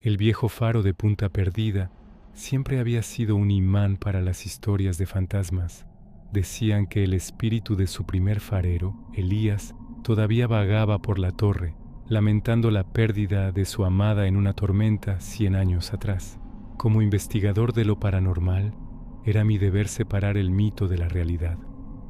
El viejo faro de Punta Perdida siempre había sido un imán para las historias de fantasmas. Decían que el espíritu de su primer farero, Elías, todavía vagaba por la torre, lamentando la pérdida de su amada en una tormenta 100 años atrás. Como investigador de lo paranormal, era mi deber separar el mito de la realidad.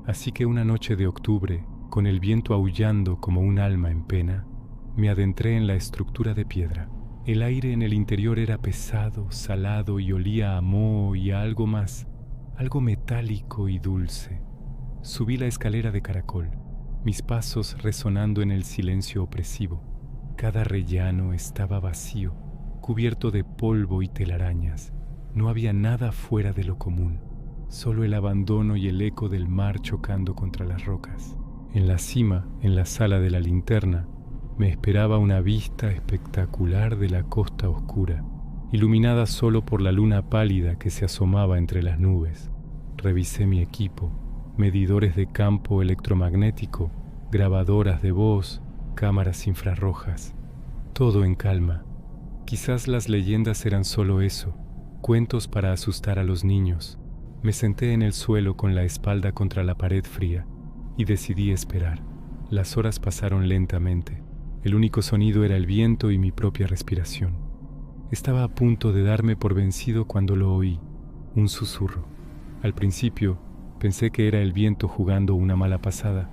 Así que una noche de octubre, con el viento aullando como un alma en pena, me adentré en la estructura de piedra. El aire en el interior era pesado, salado y olía a moho y a algo más, algo metálico y dulce. Subí la escalera de caracol, mis pasos resonando en el silencio opresivo. Cada rellano estaba vacío, cubierto de polvo y telarañas. No había nada fuera de lo común, solo el abandono y el eco del mar chocando contra las rocas. En la cima, en la sala de la linterna, me esperaba una vista espectacular de la costa oscura, iluminada solo por la luna pálida que se asomaba entre las nubes. Revisé mi equipo, medidores de campo electromagnético, grabadoras de voz, cámaras infrarrojas. Todo en calma. Quizás las leyendas eran solo eso, cuentos para asustar a los niños. Me senté en el suelo con la espalda contra la pared fría y decidí esperar. Las horas pasaron lentamente. El único sonido era el viento y mi propia respiración. Estaba a punto de darme por vencido cuando lo oí, un susurro. Al principio pensé que era el viento jugando una mala pasada,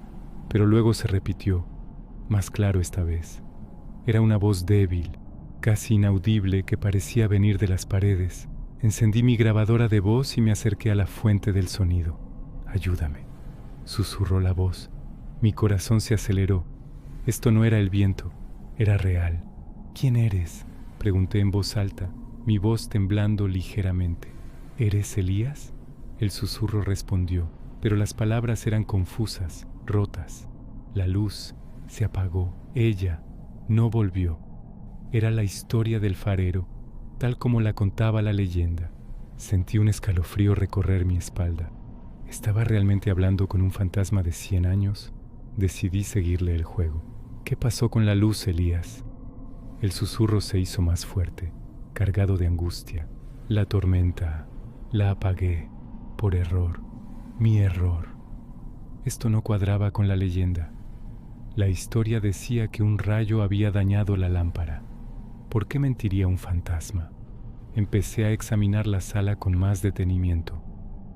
pero luego se repitió, más claro esta vez. Era una voz débil, casi inaudible, que parecía venir de las paredes. Encendí mi grabadora de voz y me acerqué a la fuente del sonido. «Ayúdame», susurró la voz. Mi corazón se aceleró. Esto no era el viento, era real. «¿Quién eres?», pregunté en voz alta, mi voz temblando ligeramente. «¿Eres Elías?». El susurro respondió, pero las palabras eran confusas, rotas. La luz se apagó. Ella no volvió. Era la historia del farero, tal como la contaba la leyenda. Sentí un escalofrío recorrer mi espalda. ¿Estaba realmente hablando con un fantasma de 100 años? Decidí seguirle el juego. «¿Qué pasó con la luz, Elías?». El susurro se hizo más fuerte, cargado de angustia. «La tormenta, la apagué, por error, mi error». Esto no cuadraba con la leyenda. La historia decía que un rayo había dañado la lámpara. ¿Por qué mentiría un fantasma? Empecé a examinar la sala con más detenimiento.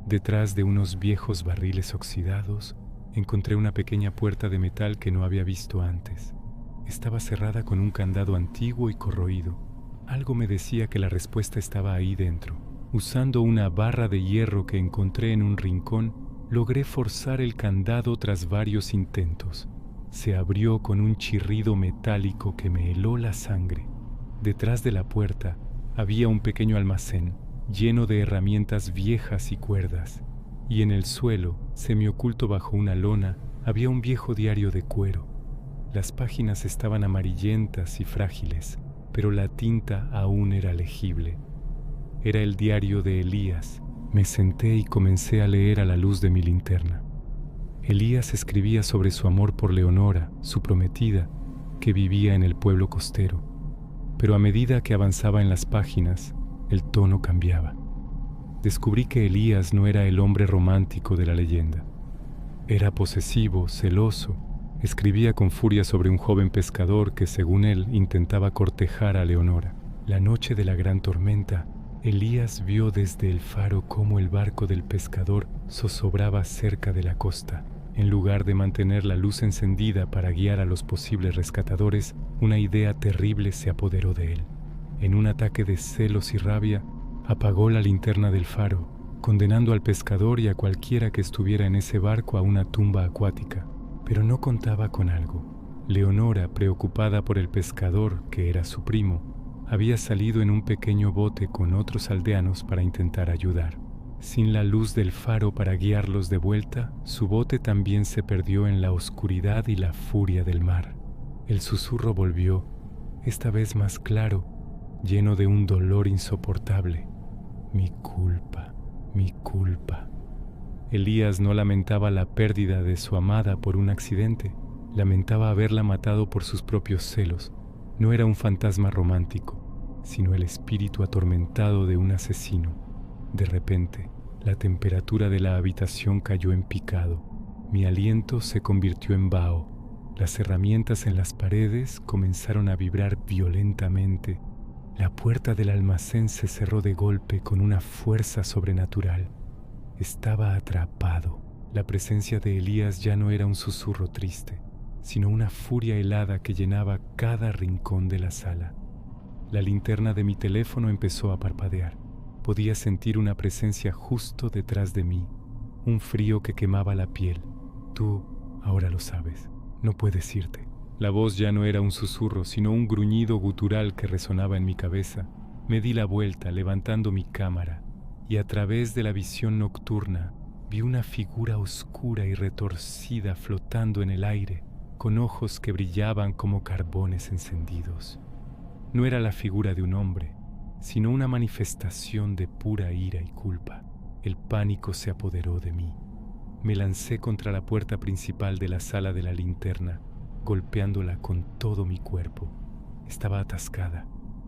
Detrás de unos viejos barriles oxidados, encontré una pequeña puerta de metal que no había visto antes. Estaba cerrada con un candado antiguo y corroído. Algo me decía que la respuesta estaba ahí dentro. Usando una barra de hierro que encontré en un rincón, logré forzar el candado tras varios intentos. Se abrió con un chirrido metálico que me heló la sangre. Detrás de la puerta había un pequeño almacén lleno de herramientas viejas y cuerdas, y en el suelo, semioculto bajo una lona, había un viejo diario de cuero. Las páginas estaban amarillentas y frágiles, pero la tinta aún era legible. Era el diario de Elías. Me senté y comencé a leer a la luz de mi linterna. Elías escribía sobre su amor por Leonora, su prometida, que vivía en el pueblo costero. Pero a medida que avanzaba en las páginas, el tono cambiaba. Descubrí que Elías no era el hombre romántico de la leyenda. Era posesivo, celoso. Escribía con furia sobre un joven pescador que, según él, intentaba cortejar a Leonora. La noche de la gran tormenta, Elías vio desde el faro cómo el barco del pescador zozobraba cerca de la costa. En lugar de mantener la luz encendida para guiar a los posibles rescatadores, una idea terrible se apoderó de él. En un ataque de celos y rabia, apagó la linterna del faro, condenando al pescador y a cualquiera que estuviera en ese barco a una tumba acuática. Pero no contaba con algo. Leonora, preocupada por el pescador, que era su primo, había salido en un pequeño bote con otros aldeanos para intentar ayudar. Sin la luz del faro para guiarlos de vuelta, su bote también se perdió en la oscuridad y la furia del mar. El susurro volvió, esta vez más claro, lleno de un dolor insoportable. Mi culpa, mi culpa. Elías no lamentaba la pérdida de su amada por un accidente, lamentaba haberla matado por sus propios celos. No era un fantasma romántico, sino el espíritu atormentado de un asesino. De repente, la temperatura de la habitación cayó en picado. Mi aliento se convirtió en vaho. Las herramientas en las paredes comenzaron a vibrar violentamente. La puerta del almacén se cerró de golpe con una fuerza sobrenatural. Estaba atrapado. La presencia de Elías ya no era un susurro triste, sino una furia helada que llenaba cada rincón de la sala. La linterna de mi teléfono empezó a parpadear. Podía sentir una presencia justo detrás de mí, un frío que quemaba la piel. Tú, ahora lo sabes, no puedes irte. La voz ya no era un susurro, sino un gruñido gutural que resonaba en mi cabeza. Me di la vuelta, levantando mi cámara, y a través de la visión nocturna vi una figura oscura y retorcida flotando en el aire, con ojos que brillaban como carbones encendidos. No era la figura de un hombre, sino una manifestación de pura ira y culpa. El pánico se apoderó de mí. Me lancé contra la puerta principal de la sala de la linterna, golpeándola con todo mi cuerpo. Estaba atascada.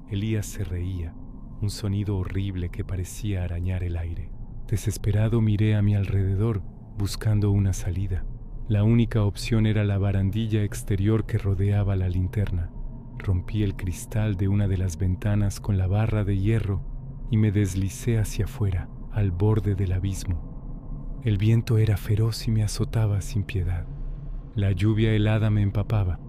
Elías se reía, un sonido horrible que parecía arañar el aire. Desesperado miré a mi alrededor, buscando una salida. La única opción era la barandilla exterior que rodeaba la linterna. Rompí el cristal de una de las ventanas con la barra de hierro y me deslicé hacia afuera, al borde del abismo. El viento era feroz y me azotaba sin piedad. La lluvia helada me empapaba.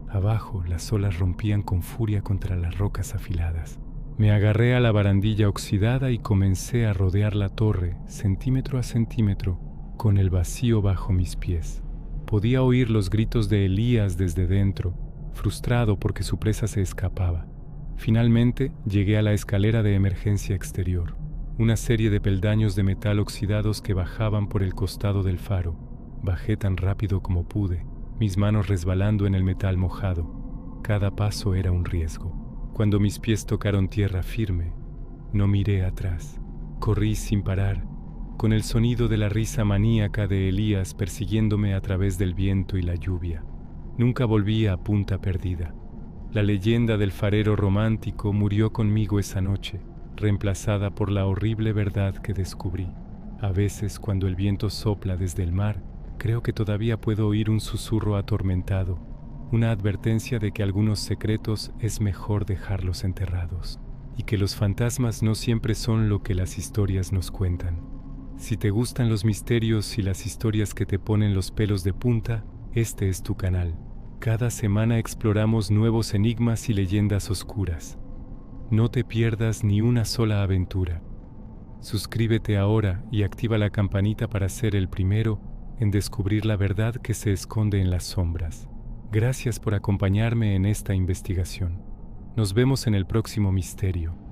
Abajo, las olas rompían con furia contra las rocas afiladas. Me agarré a la barandilla oxidada y comencé a rodear la torre, centímetro a centímetro, con el vacío bajo mis pies. Podía oír los gritos de Elías desde dentro, frustrado porque su presa se escapaba. Finalmente, llegué a la escalera de emergencia exterior, una serie de peldaños de metal oxidados que bajaban por el costado del faro. Bajé tan rápido como pude, mis manos resbalando en el metal mojado. Cada paso era un riesgo. Cuando mis pies tocaron tierra firme, no miré atrás. Corrí sin parar, con el sonido de la risa maníaca de Elías persiguiéndome a través del viento y la lluvia. Nunca volví a Punta Perdida. La leyenda del farero romántico murió conmigo esa noche, reemplazada por la horrible verdad que descubrí. A veces, cuando el viento sopla desde el mar, creo que todavía puedo oír un susurro atormentado, una advertencia de que algunos secretos es mejor dejarlos enterrados, y que los fantasmas no siempre son lo que las historias nos cuentan. Si te gustan los misterios y las historias que te ponen los pelos de punta, este es tu canal. Cada semana exploramos nuevos enigmas y leyendas oscuras. No te pierdas ni una sola aventura. Suscríbete ahora y activa la campanita para ser el primero en descubrir la verdad que se esconde en las sombras. Gracias por acompañarme en esta investigación. Nos vemos en el próximo misterio.